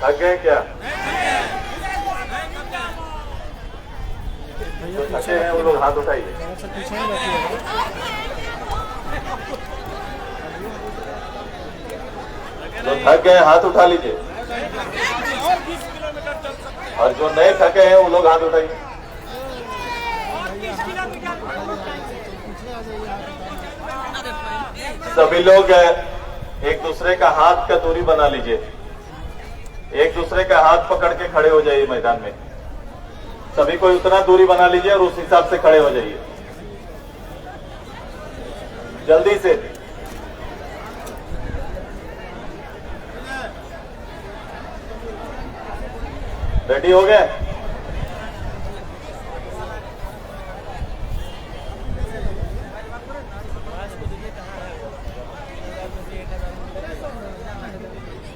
थक गए क्या? जो थके हैं वो लोग हाथ उठाइए। जो थक गए हाथ उठा लीजिए, और जो नए थके हैं वो लोग हाथ उठाइए। सभी लोग एक दूसरे का हाथ का दूरी बना लीजिए, एक दूसरे का हाथ पकड़ के खड़े हो जाइए मैदान में। सभी कोई उतना दूरी बना लीजिए और उस हिसाब से खड़े हो जाइए जल्दी से। रेडी हो गए?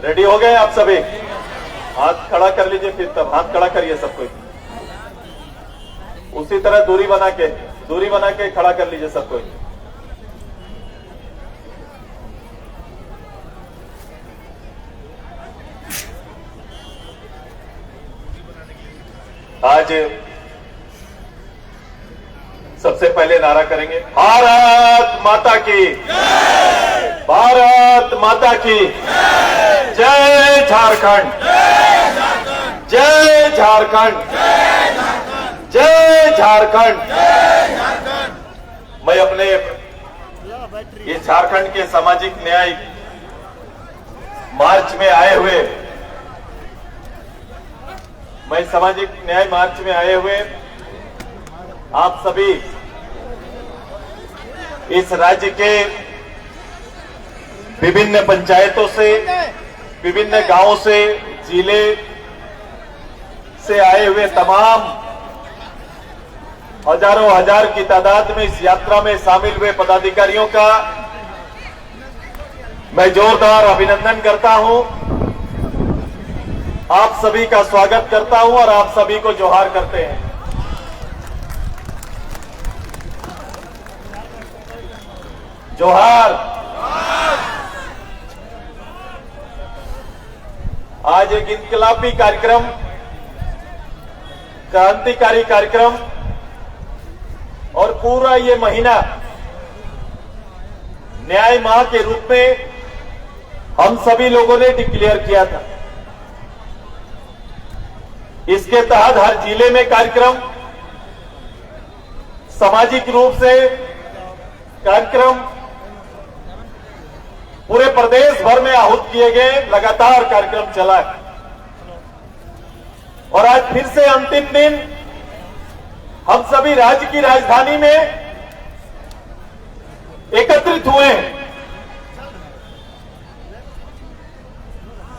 रेडी हो गए आप सभी? हाथ खड़ा कर लीजिए, फिर तब हाथ खड़ा करिए सब कोई। उसी तरह दूरी बना के खड़ा कर लीजिए सब कोई। आज सबसे पहले नारा करेंगे, भारत माता की जय, भारत माता की जय, झारखंड जय, झारखंड जय, झारखंड। मैं अपने इस झारखंड के सामाजिक न्याय मार्च में आए हुए, आप सभी इस राज्य के विभिन्न पंचायतों से, विभिन्न गांवों से, जिले से आए हुए तमाम हजारों हजार की तादाद में इस यात्रा में शामिल हुए पदाधिकारियों का मैं जोरदार अभिनंदन करता हूं। आप सभी का स्वागत करता हूं और आप सभी को जोहार करते हैं। जोहार। आज एक इनकलाबी कार्यक्रम, क्रांतिकारी कार्यक्रम, और पूरा ये महीना न्याय माह के रूप में हम सभी लोगों ने डिक्लेयर किया था। इसके तहत हर जिले में कार्यक्रम, सामाजिक रूप से कार्यक्रम पूरे प्रदेश भर में आहूत किए गए, लगातार कार्यक्रम चला है। और आज फिर से अंतिम दिन हम सभी राज्य की राजधानी में एकत्रित हुए हैं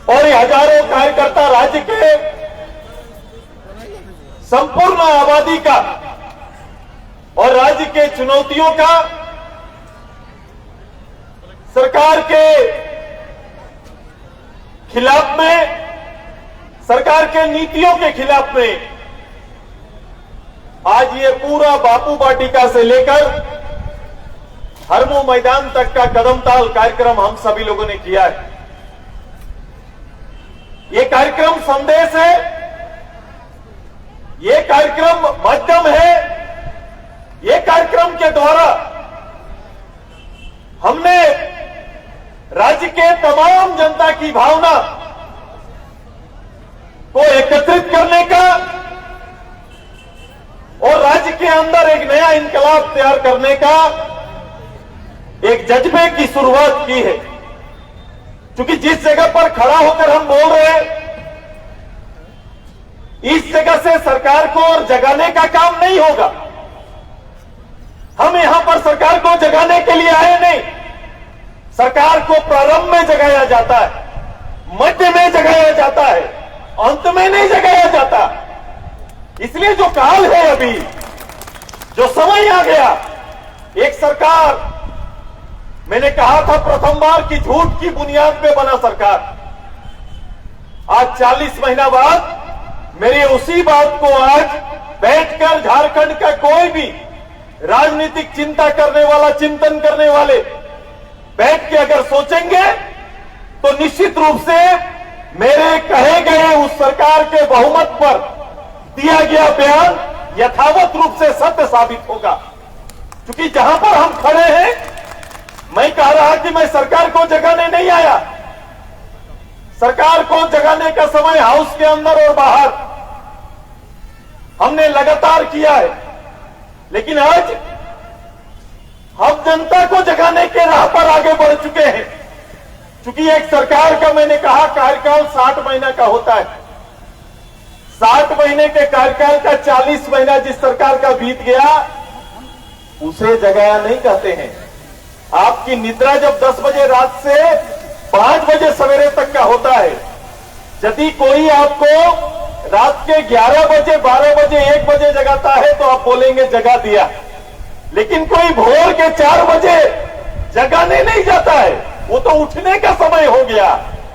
और ये हजारों कार्यकर्ता राज्य के संपूर्ण आबादी का और राज्य के चुनौतियों का, सरकार के खिलाफ में, सरकार के नीतियों के खिलाफ में आज ये पूरा बापू वाटिका से लेकर हरमू मैदान तक का कदमताल कार्यक्रम हम सभी लोगों ने किया है। ये कार्यक्रम संदेश है, ये कार्यक्रम माध्यम है, ये कार्यक्रम के द्वारा हमने राज्य के तमाम जनता की भावना को एकत्रित करने का और राज्य के अंदर एक नया इनकलाब तैयार करने का एक जज्बे की शुरुआत की है। क्योंकि जिस जगह पर खड़ा होकर हम बोल रहे हैं, इस जगह से सरकार को और जगाने का काम नहीं होगा। हम यहां पर सरकार को जगाने के लिए आए नहीं, सरकार को प्रारंभ में जगाया जाता है, मध्य में जगाया जाता है, अंत में नहीं जगाया जाता। इसलिए जो काल है, अभी जो समय आ गया, एक सरकार, मैंने कहा था प्रथम बार की झूठ की बुनियाद पे बना सरकार, आज 40 महीना बाद मेरी उसी बात को आज बैठकर झारखंड का कोई भी राजनीतिक चिंता करने वाला, चिंतन करने वाले बैठ के अगर सोचेंगे तो निश्चित रूप से मेरे कहे गए उस सरकार के बहुमत पर दिया गया बयान यथावत रूप से सत्य साबित होगा। क्योंकि जहां पर हम खड़े हैं, मैं कह रहा कि मैं सरकार को जगाने नहीं आया। सरकार को जगाने का समय हाउस के अंदर और बाहर हमने लगातार किया है, लेकिन आज हम जनता को जगाने के राह पर आगे बढ़ चुके हैं। क्योंकि एक सरकार का, मैंने कहा, कार्यकाल 60 महीना का होता है। 60 महीने के कार्यकाल का 40 महीना जिस सरकार का बीत गया, उसे जगाया नहीं कहते हैं। आपकी निद्रा जब 10 बजे रात से 5 बजे सवेरे तक का होता है, यदि कोई आपको रात के 11 बजे, 12 बजे, 1 बजे जगाता है तो आप बोलेंगे जगा दिया। लेकिन कोई भोर के 4 बजे जगाने नहीं जाता है, वो तो उठने का समय हो गया।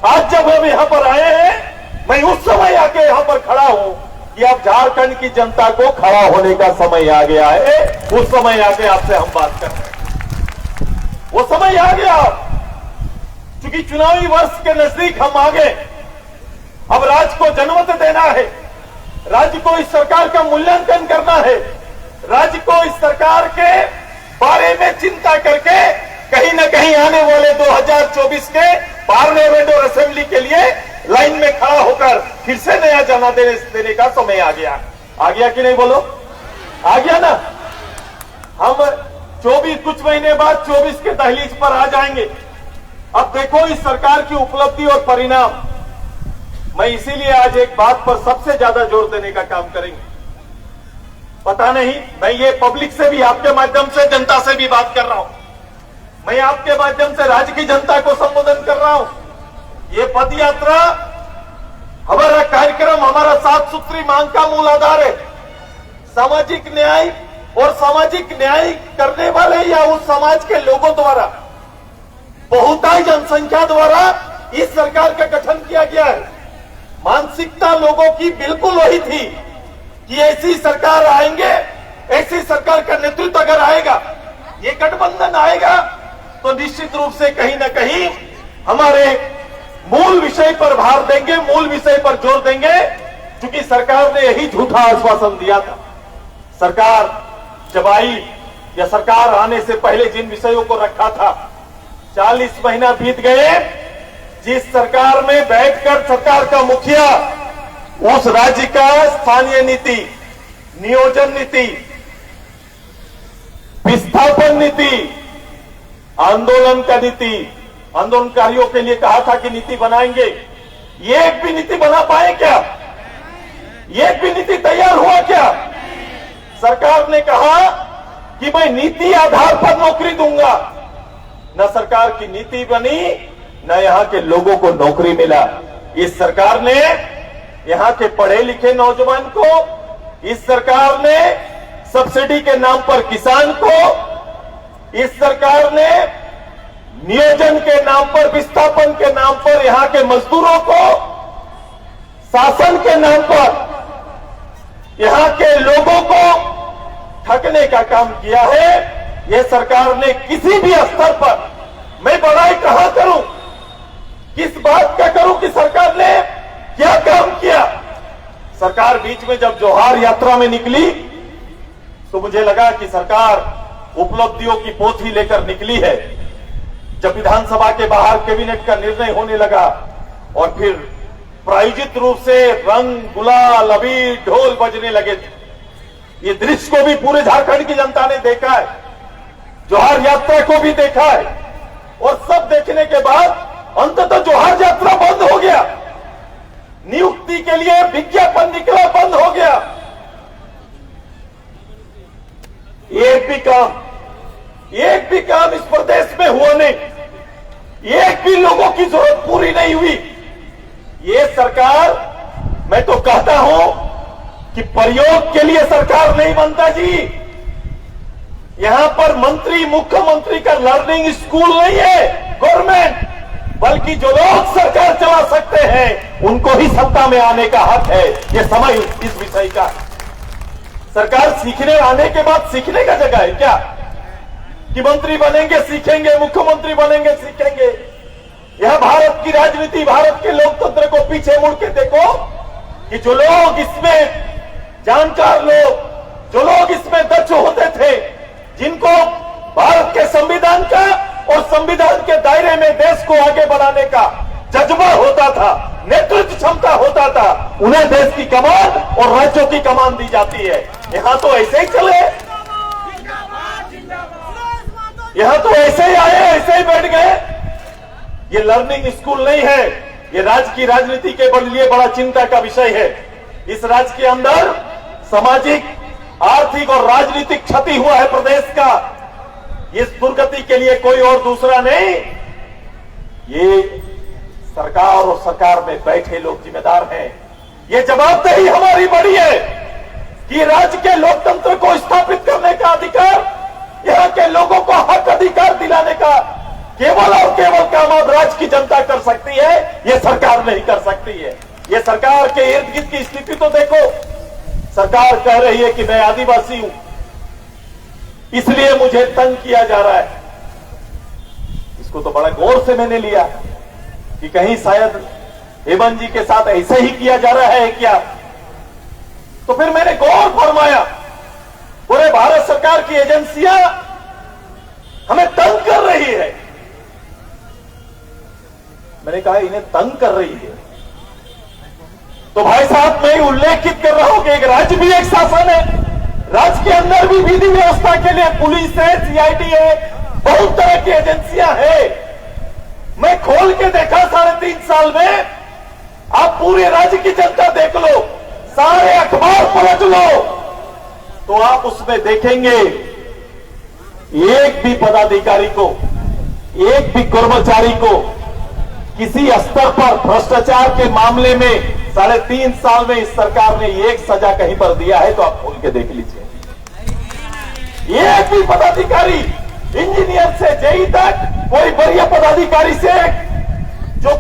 आज जब हम यहां पर आए हैं, मैं उस समय आके यहां पर खड़ा हूं कि अब झारखंड की जनता को खड़ा होने का समय आ गया है। उस समय आके आपसे हम बात कर रहे हैं, वो समय आ गया। क्योंकि चुनावी वर्ष के नजदीक हम आ गए। अब राज्य को जनमत देना है, राज्य को इस सरकार का मूल्यांकन करना है, राज्य को इस सरकार के बारे में चिंता करके कहीं न कहीं आने वाले 2024 के पार्लियामेंट और असेंबली के लिए लाइन में खड़ा होकर फिर से नया जाना देने का समय आ गया। आ गया कि नहीं बोलो? आ गया ना। हम 24 कुछ महीने बाद 24 के दहलीज पर आ जाएंगे। अब देखो इस सरकार की उपलब्धि और परिणाम। मैं इसीलिए आज एक बात पर सबसे ज्यादा जोर देने का काम करेंगे। पता नहीं, मैं ये पब्लिक से भी, आपके माध्यम से जनता से भी बात कर रहा हूं। मैं आपके माध्यम से राज्य की जनता को संबोधन कर रहा हूं। ये पद यात्रा, हमारा कार्यक्रम, हमारा 7 सूत्री मांग का मूल आधार है। सामाजिक न्याय और सामाजिक न्याय करने वाले या उस समाज के लोगों द्वारा, बहुतायत जनसंख्या द्वारा इस सरकार का गठन किया गया है। मानसिकता लोगों की बिल्कुल वही थी कि ऐसी सरकार आएंगे, ऐसी सरकार का नेतृत्व अगर आएगा, ये गठबंधन आएगा, तो निश्चित रूप से कहीं ना कहीं हमारे मूल विषय पर भार देंगे, मूल विषय पर जोर देंगे। क्योंकि सरकार ने यही झूठा आश्वासन दिया था। सरकार जब आई या सरकार आने से पहले जिन विषयों को रखा था, 40 महीना बीत गए। जिस सरकार में बैठकर सरकार का मुखिया उस राज्य का स्थानीय नीति, नियोजन नीति, विस्थापन नीति, आंदोलन का नीति, आंदोलनकारियों के लिए कहा था कि नीति बनाएंगे, ये एक भी नीति बना पाए क्या? ये एक भी नीति तैयार हुआ क्या? सरकार ने कहा कि मैं नीति आधार पर नौकरी दूंगा। न सरकार की नीति बनी, न यहां के लोगों को नौकरी मिला। इस सरकार ने यहां के पढ़े लिखे नौजवान को, इस सरकार ने सब्सिडी के नाम पर किसान को, इस सरकार ने नियोजन के नाम पर, विस्थापन के नाम पर यहां के मजदूरों को, शासन के नाम पर यहां के लोगों को ठगने का काम किया है। यह सरकार ने किसी भी स्तर पर, मैं बड़ाई कहां करूं, किस बात का करूं कि सरकार ने क्या काम किया। सरकार बीच में जब जोहार यात्रा में निकली तो मुझे लगा कि सरकार उपलब्धियों की पोथी लेकर निकली है। जब विधानसभा के बाहर कैबिनेट का निर्णय होने लगा और फिर प्रायोजित रूप से रंग, गुलाल, अबीर, ढोल बजने लगे थे, ये दृश्य को भी पूरे झारखंड की जनता ने देखा है, जोहार यात्रा को भी देखा है। और सब देखने के बाद अंततः जोहार यात्रा बंद हो गया, नियुक्ति के लिए विज्ञापन निकला, बंद हो गया। एक भी काम इस प्रदेश में हुआ नहीं, एक भी लोगों की जरूरत पूरी नहीं हुई। ये सरकार, मैं तो कहता हूं कि प्रयोग के लिए सरकार नहीं बनता जी। यहां पर मंत्री, मुख्यमंत्री का लर्निंग स्कूल नहीं है गवर्नमेंट, बल्कि जो लोग सरकार चला सकते हैं उनको ही सत्ता में आने का हक है। ये समय इस विषय का। सरकार सीखने आने के बाद सीखने का जगह है क्या कि मंत्री बनेंगे सीखेंगे, मुख्यमंत्री बनेंगे सीखेंगे? यह भारत की राजनीति, भारत के लोकतंत्र को पीछे मुड़ के देखो कि जो लोग इसमें जानकार लोग, जो लोग इसमें दक्ष होते थे, जिनको भारत के संविधान का और संविधान के दायरे में देश को आगे बढ़ाने का जज्बा होता था, नेतृत्व क्षमता होता था, उन्हें देश की कमान और राज्यों की कमान दी जाती है। यहां तो ऐसे ही चले, यहां तो ऐसे ही आए, ऐसे ही बैठ गए। ये लर्निंग स्कूल नहीं है, ये राज्य की राजनीति के लिए बड़ा चिंता का विषय है। इस राज्य के अंदर सामाजिक, आर्थिक और राजनीतिक क्षति हुआ है प्रदेश का। इस दुर्गति के लिए कोई और दूसरा नहीं, ये सरकार और सरकार में बैठे लोग जिम्मेदार हैं। ये जवाबदेही हमारी बड़ी है कि राज्य के लोकतंत्र को स्थापित करने का अधिकार, यहां के लोगों को हक अधिकार दिलाने का केवल और केवल काम अब राज्य की जनता कर सकती है, ये सरकार नहीं कर सकती है। ये सरकार के इर्द गिर्द की स्थिति तो देखो। सरकार कह रही है कि मैं आदिवासी हूं, इसलिए मुझे तंग किया जा रहा है। इसको तो बड़ा गौर से मैंने लिया कि कहीं शायद हेमंत जी के साथ ऐसे ही किया जा रहा है क्या। तो फिर मैंने गौर फरमाया, पूरे भारत सरकार की एजेंसियां हमें तंग कर रही है। मैंने कहा इन्हें तंग कर रही है तो भाई साहब मैं उल्लेखित कर रहा हूं कि एक राज्य भी एक शासन है, राज्य के अंदर भी विधि व्यवस्था के लिए पुलिस है, सीआईडी है, बहुत तरह की एजेंसियां हैं। मैं खोल के देखा 3.5 साल में, आप पूरे राज्य की जनता देख लो, सारे अखबार पलट लो तो आप उसमें देखेंगे एक भी पदाधिकारी को, एक भी कर्मचारी को किसी स्तर पर भ्रष्टाचार के मामले में 3.5 साल में इस सरकार ने एक सजा कहीं पर दिया है तो आप खोल के देख लीजिए। एक भी पदाधिकारी, इंजीनियर से जेई तक, कोई वरीय पदाधिकारी से जो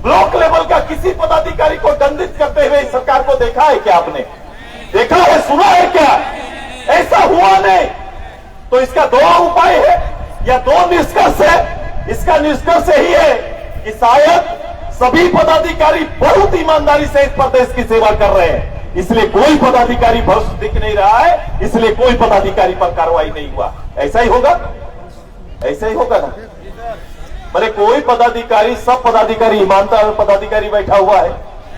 ब्लॉक लेवल का किसी पदाधिकारी को दंडित करते हुए इस सरकार को देखा है क्या? आपने देखा है, सुना है क्या? ऐसा हुआ नहीं। तो इसका 2 उपाय है या 2 निष्कर्ष है। इसका निष्कर्ष यही है कि शायद सभी पदाधिकारी बहुत ईमानदारी से इस प्रदेश की सेवा कर रहे हैं, इसलिए कोई पदाधिकारी भ्रष्ट दिख नहीं रहा है, इसलिए कोई पदाधिकारी पर कार्रवाई नहीं हुआ। ऐसा ही होगा, ऐसा ही होगा ना। मैंने कोई पदाधिकारी, सब पदाधिकारी ईमानदार पदाधिकारी बैठा हुआ है,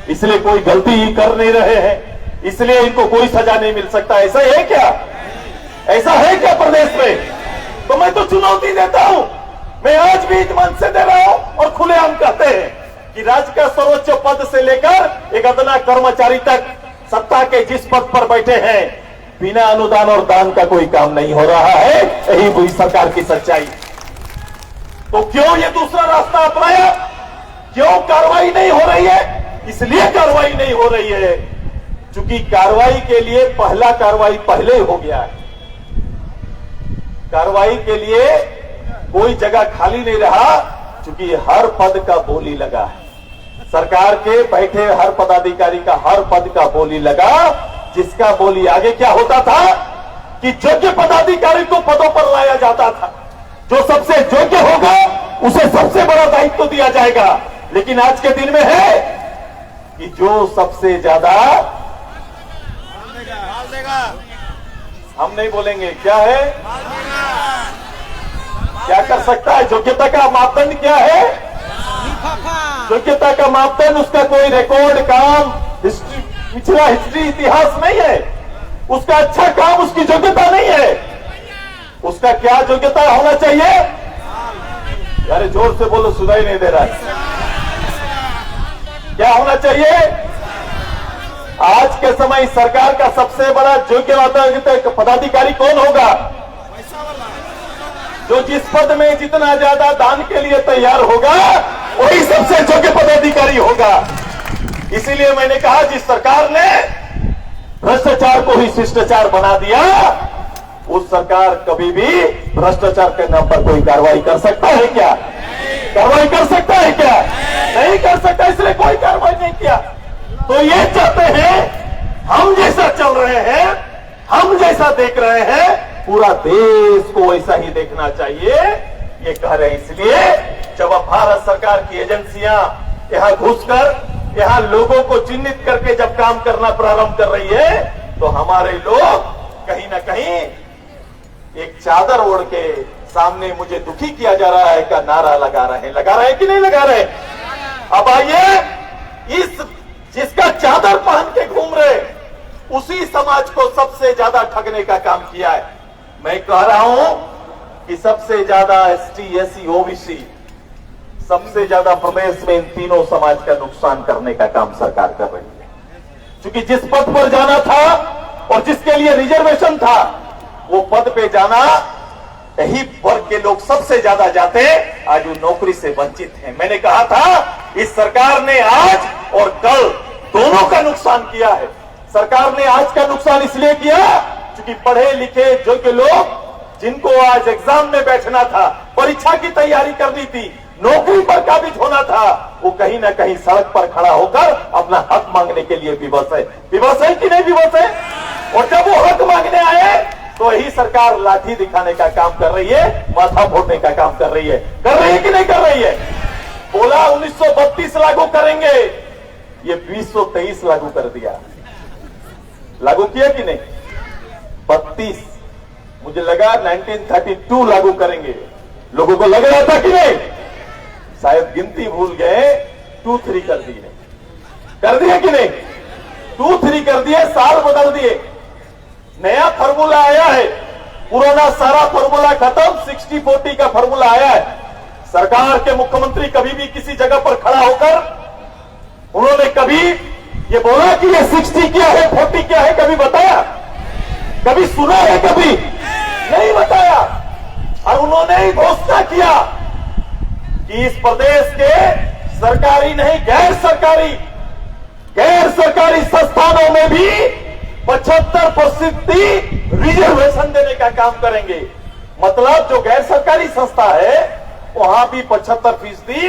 इसलिए कोई गलती ही कर नहीं रहे हैं, इसलिए इनको कोई सजा नहीं मिल सकता। ऐसा है क्या? ऐसा है क्या प्रदेश में? तो मैं तो चुनौती देता हूं, मैं आज भी मन से दे रहा हूं और खुलेआम कहते हैं कि राज्य का सर्वोच्च पद से लेकर एक अदना कर्मचारी तक सत्ता के जिस पद पर बैठे हैं, बिना अनुदान और दान का कोई काम नहीं हो रहा है। यही हुई सरकार की सच्चाई। तो क्यों ये दूसरा रास्ता अपनाया? क्यों कार्रवाई नहीं हो रही है? इसलिए कार्रवाई नहीं हो रही है क्योंकि कार्रवाई के लिए पहला कार्रवाई पहले हो गया है। कार्रवाई के लिए कोई जगह खाली नहीं रहा क्योंकि हर पद का बोली लगा है। सरकार के बैठे हर पदाधिकारी का हर पद का बोली लगा, जिसका बोली आगे क्या होता था कि योग्य पदाधिकारी को पदों पर लाया जाता था। जो सबसे योग्य होगा उसे सबसे बड़ा दायित्व दिया जाएगा। लेकिन आज के दिन में है कि जो सबसे ज्यादा, हम नहीं बोलेंगे, क्या है, क्या कर सकता है? योग्यता का मापदंड क्या है? योग्यता का मापदंड उसका कोई रिकॉर्ड, काम, पिछला हिस्ट्री, इतिहास नहीं है। उसका अच्छा काम उसकी योग्यता नहीं है। उसका क्या योग्यता होना चाहिए? यार जोर से बोलो, सुनाई नहीं दे रहा है। क्या होना चाहिए? आज के समय सरकार का सबसे बड़ा योग्य पदाधिकारी कौन होगा? जो जिस पद में जितना ज्यादा दान के लिए तैयार होगा वही सबसे योग्य पदाधिकारी होगा। इसीलिए मैंने कहा जिस सरकार ने भ्रष्टाचार को ही शिष्टाचार बना दिया, उस सरकार कभी भी भ्रष्टाचार के नाम पर कोई कार्रवाई कर सकता है क्या? कार्रवाई कर सकता है क्या? नहीं कर सकता, इसलिए कोई कार्रवाई नहीं किया। तो ये चाहते हैं हम जैसा चल रहे हैं, हम जैसा देख रहे हैं, पूरा देश को वैसा ही देखना चाहिए। ये कह रहे हैं इसलिए जब अब भारत सरकार की एजेंसियां यहां घुसकर यहां लोगों को चिन्हित करके जब काम करना प्रारंभ कर रही है, तो हमारे लोग कहीं ना कहीं एक चादर ओढ़ के सामने मुझे दुखी किया जा रहा है का नारा लगा रहे हैं कि नहीं लगा रहे? अब आइए, इस जिसका चादर पहन के घूम रहे उसी समाज को सबसे ज्यादा ठगने का काम किया है। मैं कह रहा हूं कि सबसे ज्यादा एसटी, एससी, ओबीसी, सबसे ज्यादा प्रदेश में इन तीनों समाज का नुकसान करने का काम सरकार कर रही है। क्योंकि जिस पद पर जाना था और जिसके लिए रिजर्वेशन था, वो पद पे जाना यही वर्ग के लोग सबसे ज्यादा जाते, आज वो नौकरी से वंचित हैं। मैंने कहा था इस सरकार ने आज और कल दोनों का नुकसान किया है। सरकार ने आज का नुकसान इसलिए किया क्योंकि पढ़े लिखे योग्य लोग जिनको आज एग्जाम में बैठना था, परीक्षा की तैयारी करनी थी, नौकरी पर काबिज होना था, वो कहीं ना कहीं सड़क पर खड़ा होकर अपना हक मांगने के लिए विवश है। विवश है कि नहीं विवश है? और जब वो हक मांगने आए तो यही सरकार लाठी दिखाने का काम कर रही है, माथा फोड़ने का काम कर रही है। कर रही है कि नहीं कर रही है? बोला 1932 लागू करेंगे, ये 2023 लागू कर दिया। लागू किया कि नहीं? 32, मुझे लगा 1932 लागू करेंगे। लोगों को लग रहा था कि नहीं? शायद गिनती भूल गए, 2-3 कर दिए। कर दिए कि नहीं? 2-3 कर दिए, साल बदल दिए। नया फॉर्मूला आया है, पुराना सारा फॉर्मूला खत्म, 60-40 का फॉर्मूला आया है। सरकार के मुख्यमंत्री कभी भी किसी जगह पर खड़ा होकर उन्होंने कभी ये बोला कि ये 60 क्या है, 40 क्या है, कभी बताया? कभी सुना है? कभी नहीं बताया। और उन्होंने ही घोषणा किया कि इस प्रदेश के सरकारी नहीं, गैर सरकारी संस्थानों में भी 75% रिजर्वेशन देने का काम करेंगे। मतलब जो गैर सरकारी संस्था है वहां भी 75%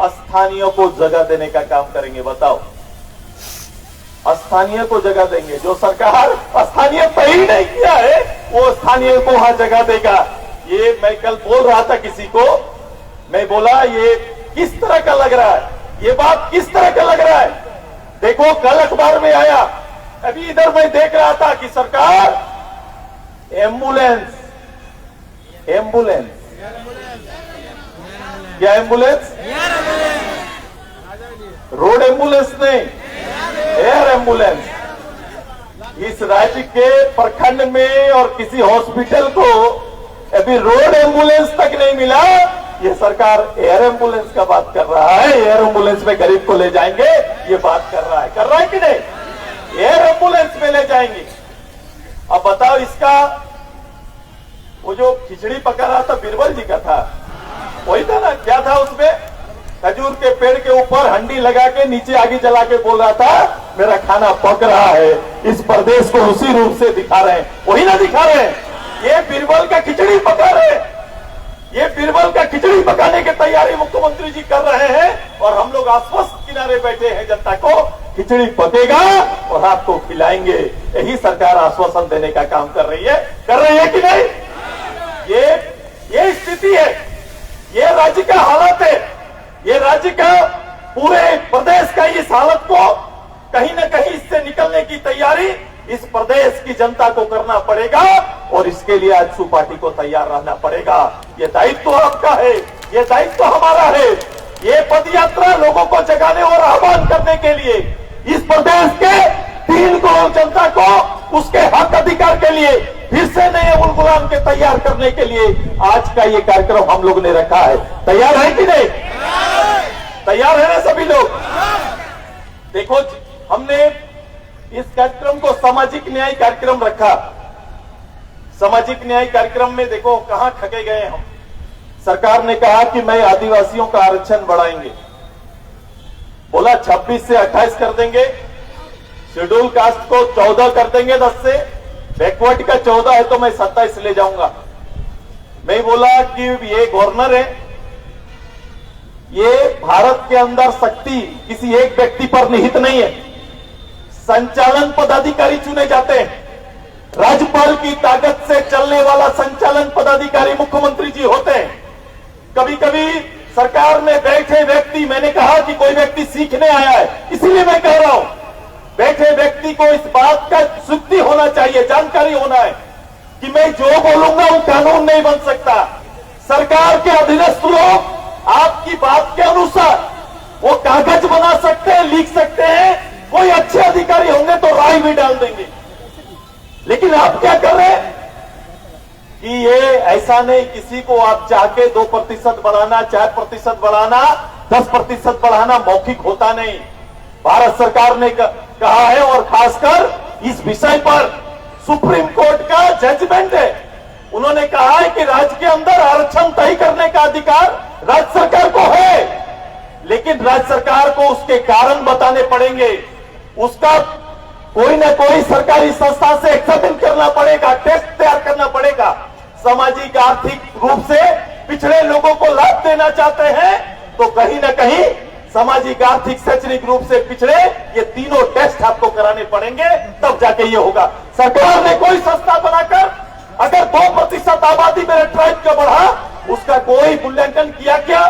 स्थानीय को जगह देने का काम करेंगे। बताओ, स्थानीय को जगह देंगे। जो सरकार स्थानीय तय ही नहीं किया है वो स्थानीय को वहां जगह देगा। ये मैं कल बोल रहा था किसी को, मैं बोला ये किस तरह का लग रहा है, ये बात किस तरह का लग रहा है? देखो कल अखबार में आया, अभी इधर मैं देख रहा था कि सरकार एम्बुलेंस क्या एम्बुलेंस? रोड एम्बुलेंस नहीं, एयर एम्बुलेंस। इस राज्य के प्रखंड में और किसी हॉस्पिटल को अभी रोड एम्बुलेंस तक नहीं मिला, ये सरकार एयर एम्बुलेंस का बात कर रहा है। एयर एम्बुलेंस में गरीब को ले जाएंगे, ये बात कर रहा है कि नहीं? एयर एम्बुलेंस में ले जाएंगे। अब बताओ, इसका वो जो खिचड़ी पका रहा था बीरबल जी का था, वही था ना? क्या था उसमें? खजूर के पेड़ के ऊपर हंडी लगा के नीचे आगे जला के बोल रहा था मेरा खाना पक रहा है। इस प्रदेश को उसी रूप से दिखा रहे हैं, वही ना दिखा रहे हैं? ये बीरबल का खिचड़ी पका रहे हैं, ये बीरबल का खिचड़ी पकाने की तैयारी मुख्यमंत्री जी कर रहे हैं और हम लोग आश्वस्त किनारे बैठे हैं। जनता को खिचड़ी पकेगा और आपको खिलाएंगे, यही सरकार आश्वासन देने का काम कर रही है कि नहीं? ये स्थिति है, ये राज्य का हालत है, ये राज्य का पूरे प्रदेश का इस हालत को कहीं ना कहीं इससे निकलने की तैयारी इस प्रदेश की जनता को करना पड़ेगा और इसके लिए आजसू पार्टी को तैयार रहना पड़ेगा। ये दायित्व आपका है, ये दायित्व हमारा है। ये पदयात्रा लोगों को जगाने और आह्वान करने के लिए, इस प्रदेश के 3 करोड़ जनता को उसके हक अधिकार के लिए फिर से नए गुलाम के तैयार करने के लिए आज का ये कार्यक्रम हम लोग ने रखा है। तैयार है कि नहीं? तैयार है ना सभी लोग? देखो, हमने इस कार्यक्रम को सामाजिक न्याय कार्यक्रम रखा। सामाजिक न्याय कार्यक्रम में देखो कहां ठगे गए हम। सरकार ने कहा कि मैं आदिवासियों का आरक्षण बढ़ाएंगे, बोला 26 से 28 कर देंगे, शेड्यूल कास्ट को 14 कर देंगे 10 से, बैकवर्ड का 14 है तो मैं 27 ले जाऊंगा। मैं बोला कि ये गवर्नर है, ये भारत के अंदर शक्ति किसी एक व्यक्ति पर निहित नहीं है। संचालन पदाधिकारी चुने जाते हैं, राज्यपाल की ताकत से चलने वाला संचालन पदाधिकारी मुख्यमंत्री जी होते हैं। कभी कभी सरकार में बैठे व्यक्ति, मैंने कहा कि कोई व्यक्ति सीखने आया है, इसीलिए मैं कह रहा हूं, बैठे व्यक्ति को इस बात का शुद्धि होना चाहिए, जानकारी होना है कि मैं जो बोलूंगा वो कानून नहीं बन सकता। सरकार के अधीनस्थ लोग आपकी बात के अनुसार वो कागज बना सकते हैं, लिख सकते हैं, कोई अच्छे अधिकारी होंगे तो राय भी डाल देंगे। लेकिन आप क्या कर रहे हैं कि ये ऐसा नहीं, किसी को आप चाहे 2% बढ़ाना, 4% बढ़ाना, 10% बढ़ाना मौखिक होता नहीं। भारत सरकार ने कहा है और खासकर इस विषय पर सुप्रीम कोर्ट का जजमेंट है। उन्होंने कहा है कि राज्य के अंदर आरक्षण तय करने का अधिकार राज्य सरकार को है, लेकिन राज्य सरकार को उसके कारण बताने पड़ेंगे, उसका कोई ना कोई सरकारी संस्था से एग्जामिन करना पड़ेगा, टेस्ट तैयार करना पड़ेगा। सामाजिक आर्थिक रूप से पिछड़े लोगों को लाभ देना चाहते हैं तो कहीं ना कहीं सामाजिक आर्थिक शैक्षणिक रूप से पिछड़े, ये तीनों टेस्ट आपको कराने पड़ेंगे, तब जाके ये होगा। सरकार ने कोई संस्था बनाकर अगर 2% आबादी मेरे ट्राइब का बढ़ा, उसका कोई मूल्यांकन किया क्या?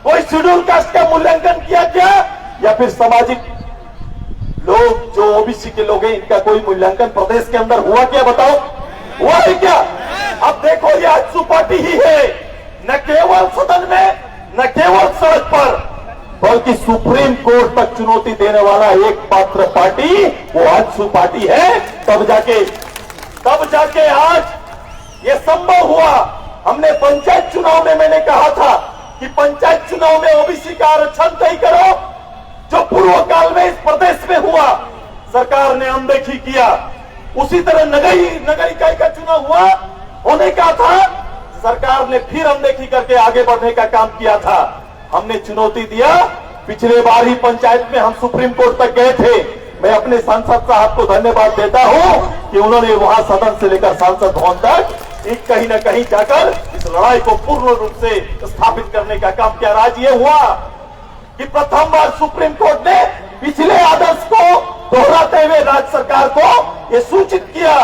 कोई शेड्यूल कास्ट का मूल्यांकन किया क्या? या फिर सामाजिक लोग जो ओबीसी के लोग हैं, इनका कोई मूल्यांकन प्रदेश के अंदर हुआ क्या? बताओ, हुआ है क्या? अब देखो, ये आजसू पार्टी ही है, न केवल सदन में, न केवल सड़क पर, बल्कि सुप्रीम कोर्ट तक चुनौती देने वाला एक मात्र पार्टी वो आजसू पार्टी है। तब जाके आज ये संभव हुआ। हमने पंचायत चुनाव में मैंने कहा था कि पंचायत चुनाव में ओबीसी का आरक्षण तय करो, जो पूर्व काल में इस प्रदेश में हुआ, सरकार ने अनदेखी किया। उसी तरह नगर इकाई का चुनाव हुआ, होने का था, सरकार ने फिर अनदेखी करके आगे बढ़ने का काम किया था। हमने चुनौती दिया, पिछले बार ही पंचायत में हम सुप्रीम कोर्ट तक गए थे। मैं अपने सांसद साहब को धन्यवाद देता हूं कि उन्होंने वहां सदन से लेकर सांसद भवन तक एक कहीं न कहीं जाकर इस लड़ाई को पूर्ण रूप से स्थापित करने का काम किया। आज ये हुआ कि प्रथम बार सुप्रीम कोर्ट ने पिछले आदेश को दोहराते हुए राज्य सरकार को यह सूचित किया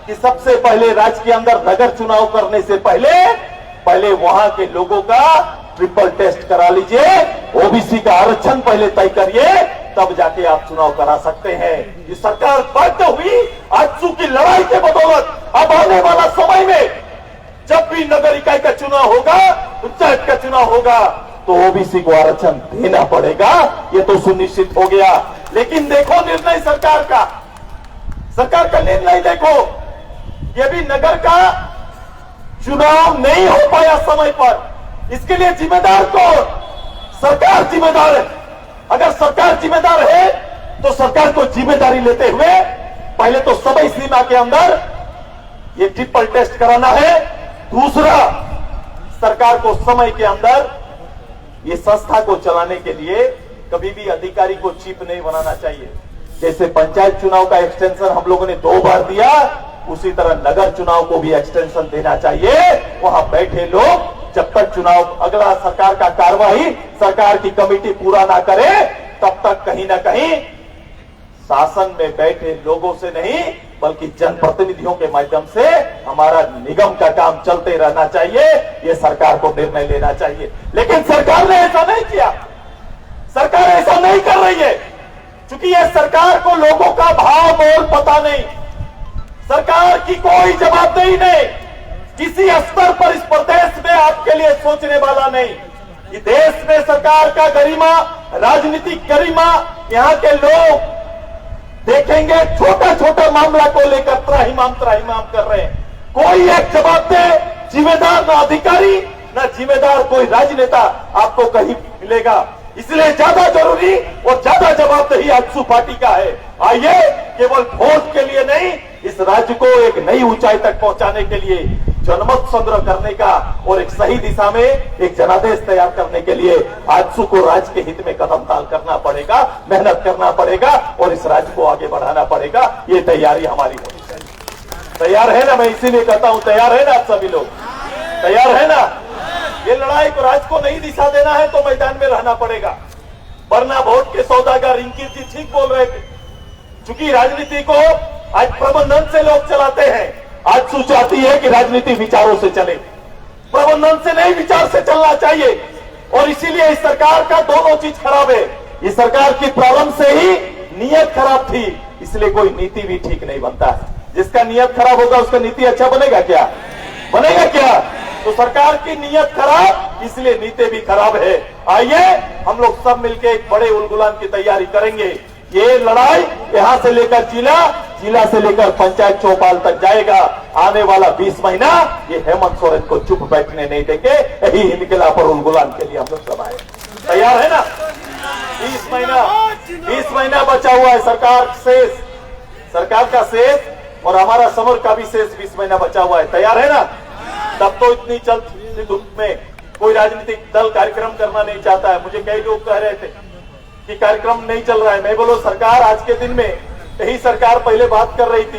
कि सबसे पहले राज्य के अंदर नगर चुनाव करने से पहले वहां के लोगों का ट्रिपल टेस्ट करा लीजिए, ओबीसी का आरक्षण पहले तय करिए, तब जाके आप चुनाव करा सकते हैं। ये सरकार बाध्य हुई आजसू की लड़ाई के बदौलत। अब आने वाला समय में जब भी नगर इकाई का चुनाव होगा, पंचायत का चुनाव होगा, तो ओबीसी को आरक्षण देना पड़ेगा, ये तो सुनिश्चित हो गया। लेकिन देखो निर्णय सरकार का निर्णय देखो, ये भी नगर का चुनाव नहीं हो पाया समय पर। इसके लिए जिम्मेदार कौन? सरकार जिम्मेदार है। अगर सरकार जिम्मेदार है तो सरकार को जिम्मेदारी लेते हुए पहले तो समय सीमा के अंदर ये ट्रिपल टेस्ट कराना है। दूसरा, सरकार को समय के अंदर ये संस्था को चलाने के लिए कभी भी अधिकारी को चीफ नहीं बनाना चाहिए। जैसे पंचायत चुनाव का एक्सटेंशन हम लोगों ने 2 बार दिया, उसी तरह नगर चुनाव को भी एक्सटेंशन देना चाहिए। वहां बैठे लोग जब तक चुनाव अगला सरकार का कार्यवाही सरकार की कमेटी पूरा ना करे, तब तक कहीं ना कहीं शासन में बैठे लोगों से नहीं बल्कि जनप्रतिनिधियों के माध्यम से हमारा निगम का काम चलते रहना चाहिए। ये सरकार को निर्णय लेना चाहिए। लेकिन सरकार ने ऐसा नहीं किया। सरकार ऐसा नहीं कर रही है क्योंकि ये सरकार को लोगों का भाव मोल पता नहीं। सरकार की कोई जवाबदेही नहीं, किसी स्तर पर इस प्रदेश में आपके लिए सोचने वाला नहीं। ये देश में सरकार का गरिमा, राजनीतिक गरिमा, यहाँ के लोग देखेंगे छोटा छोटा मामला को लेकर त्राहिमाम कर रहे हैं। कोई एक जवाबदेह जिम्मेदार ना अधिकारी ना जिम्मेदार कोई राजनेता आपको कहीं मिलेगा। इसलिए ज्यादा जरूरी और ज्यादा जवाबदेही आजसू पार्टी का है। आइए, केवल वोट के लिए नहीं, इस राज्य को एक नई ऊंचाई तक पहुंचाने के लिए जनमत संग्रह करने का और एक सही दिशा में एक जनादेश तैयार करने के लिए आजसू को राज्य के हित में कदम ताल करना पड़ेगा, मेहनत करना पड़ेगा और इस राज्य को आगे बढ़ाना पड़ेगा। ये तैयारी हमारी होनी चाहिए। तैयार है ना? मैं इसीलिए कहता हूं, तैयार है ना? आप सभी लोग तैयार है ना? ये लड़ाई को राज्य को नई दिशा देना है तो मैदान में रहना पड़ेगा, वरना वोट के सौदागर रिंकी जी ठीक बोल रहे थे। चूंकि राजनीति को आज प्रबंधन से लोग चलाते हैं। आजसू चाहती है कि राजनीति विचारों से चले, प्रबंधन से नहीं, विचार से चलना चाहिए। और इसीलिए इस सरकार का दोनों चीज खराब है। इस सरकार की प्रारंभ से ही नीयत खराब थी, इसलिए कोई नीति भी ठीक नहीं बनता है। जिसका नीयत खराब होगा उसका नीति अच्छा बनेगा क्या? बनेगा क्या? तो सरकार की नीयत खराब, इसलिए नीति भी खराब है। आइए हम लोग सब मिलकर एक बड़े उलगुलान की तैयारी करेंगे। ये लड़ाई यहां से लेकर जिला, जिला से लेकर पंचायत चौपाल तक जाएगा। आने वाला 20 महीना ये हेमंत सोरेन को चुप बैठने नहीं देंगे। यही इनकलाब और उलगुलान के लिए हम लोग सब आए। तैयार है ना? 20 महीना बचा हुआ है सरकार शेष, सरकार का शेष और हमारा समर का भी शेष 20 महीना बचा हुआ है। तैयार है ना? तब तो इतनी चलती धूप में कोई राजनीतिक दल कार्यक्रम करना नहीं चाहता है। मुझे कई लोग कह रहे थे कि कार्यक्रम नहीं चल रहा है। मैं बोलो सरकार आज के दिन में, यही सरकार पहले बात कर रही थी,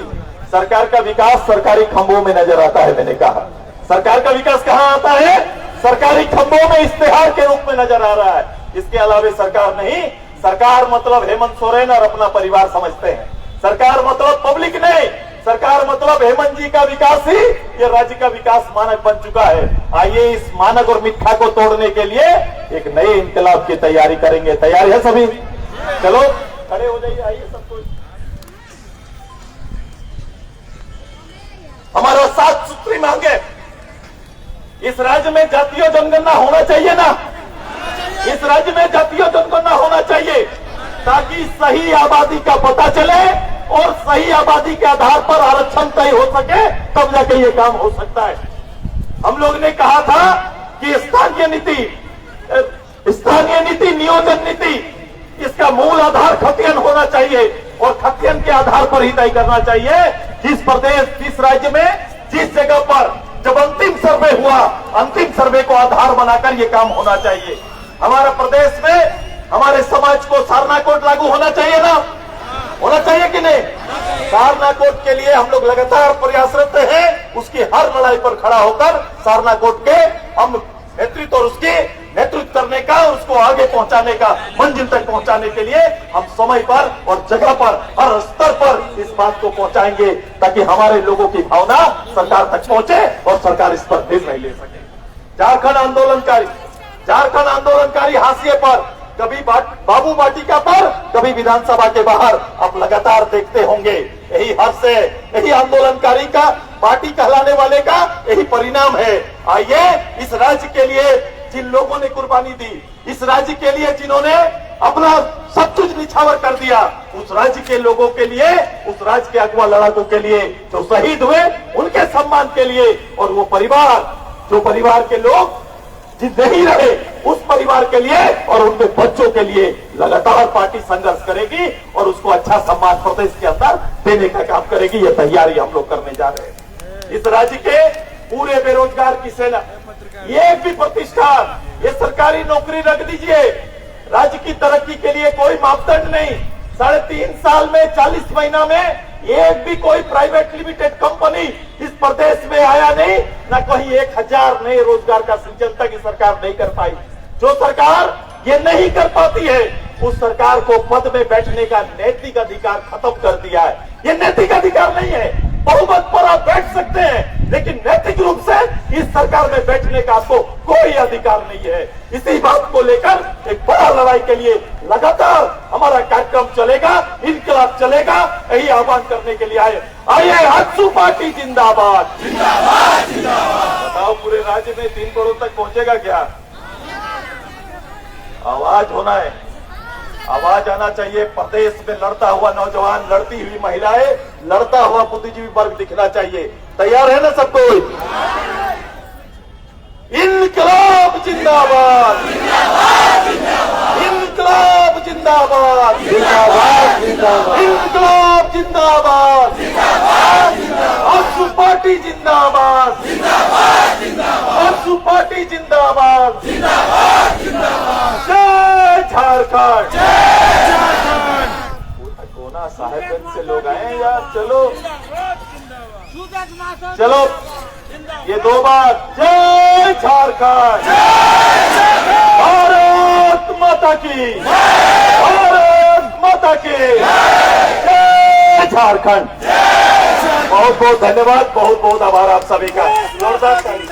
सरकार का विकास सरकारी खंभों में नजर आता है। मैंने कहा सरकार का विकास कहां आता है? सरकारी खंभों में इश्तेहार के रूप में नजर आ रहा है। इसके अलावा सरकार नहीं। सरकार मतलब हेमंत सोरेन और अपना परिवार समझते हैं। सरकार मतलब पब्लिक नहीं, सरकार मतलब हेमंत जी का विकास ही ये राज्य का विकास मानक बन चुका है। आइए इस मानक और मिथ्या को तोड़ने के लिए एक नए इनकलाब की तैयारी करेंगे। तैयार है सभी? चलो खड़े हो जाइए, आइए सबको। हमारा 7 सूत्री मांगे। इस राज्य में जातीय जनगणना होना चाहिए ना? इस राज्य में जातीय जनगणना होना चाहिए ताकि सही आबादी का पता चले और सही आबादी के आधार पर आरक्षण तय हो सके, तब जाके ये काम हो सकता है। हम लोग ने कहा था कि स्थानीय नीति नियोजन नीति, इसका मूल आधार खतियन होना चाहिए और खतियन के आधार पर ही तय करना चाहिए किस प्रदेश, किस राज्य में, जिस जगह पर जब अंतिम सर्वे हुआ, अंतिम सर्वे को आधार बनाकर ये काम होना चाहिए। हमारा प्रदेश में हमारे समाज को सारना कोड लागू होना चाहिए ना? होना चाहिए कि नहीं? सारना कोड के लिए हम लोग लगातार प्रयासरत हैं। उसकी हर लड़ाई पर खड़ा होकर सारना कोड के हम नेतृत्व और उसके नेतृत्व करने का, उसको आगे पहुंचाने का, मंजिल तक पहुंचाने के लिए हम समय पर और जगह पर, हर स्तर पर इस बात को पहुंचाएंगे ताकि हमारे लोगों की भावना सरकार तक पहुंचे और सरकार इस पर निर्णय ले सके। झारखंड आंदोलनकारी हाशिए पर, कभी बाबू वाटिका पर, कभी विधानसभा के बाहर आप लगातार देखते होंगे। यही हर्ष है, यही आंदोलनकारी का, पार्टी कहलाने वाले का यही परिणाम है। आइए इस राज्य के लिए जिन लोगों ने कुर्बानी दी, इस राज्य के लिए जिन्होंने अपना सब कुछ निछावर कर दिया, उस राज्य के लोगों के लिए, उस राज्य के अगवा लड़ाकों के लिए जो शहीद हुए, उनके सम्मान के लिए, और वो परिवार, जो परिवार के लोग नहीं रहे, उस परिवार के लिए और उनके बच्चों के लिए लगातार पार्टी संघर्ष करेगी और उसको अच्छा सम्मान प्रदेश के अंदर देने का काम करेगी। ये तैयारी हम लोग करने जा रहे हैं। इस राज्य के पूरे बेरोजगार की सेना, ये भी प्रतिष्ठान, ये सरकारी नौकरी रख दीजिए। राज्य की तरक्की के लिए कोई मापदंड नहीं। 3.5 साल में 40 महीना में एक भी कोई प्राइवेट लिमिटेड कंपनी इस प्रदेश में आया नहीं, ना कहीं 1000 नए रोजगार का सृजन तक सरकार नहीं कर पाई। जो सरकार ये नहीं कर पाती है, उस सरकार को पद में बैठने का नैतिक अधिकार खत्म कर दिया है। ये नैतिक अधिकार नहीं है। बहुमत पर आप बैठ सकते हैं, लेकिन नैतिक रूप से इस सरकार में बैठने का आपको कोई अधिकार नहीं है। इसी बात को लेकर एक बड़ा लड़ाई के लिए लगातार हमारा कार्यक्रम चलेगा, इनकलाब चलेगा। यही आह्वान करने के लिए आइए आजसू पार्टी जिंदाबाद, जिंदाबाद, जिंदाबाद। बताओ पूरे राज्य में 3 करोड़ तक पहुंचेगा क्या? आवाज होना है, आवाज आना चाहिए। प्रदेश में लड़ता हुआ नौजवान, लड़ती हुई महिलाएं, लड़ता हुआ बुद्धिजीवी वर्ग दिखना चाहिए। तैयार है ना सब कोई? इनकलाब जिंदाबाद, इनकलाब जिंदाबाद, इनकलाब जिंदाबाद, आजसू पार्टी जिंदाबाद, आजसू पार्टी जिंदाबाद, जय झारखंड। कोना साहेबगंज से लोग आए यार। चलो चलो, ये 2 बार जय झारखंड, भारत माता की, भारत माता की, जय झारखंड। बहुत बहुत धन्यवाद, बहुत बहुत आभार आप सभी का। जोरदार ताली।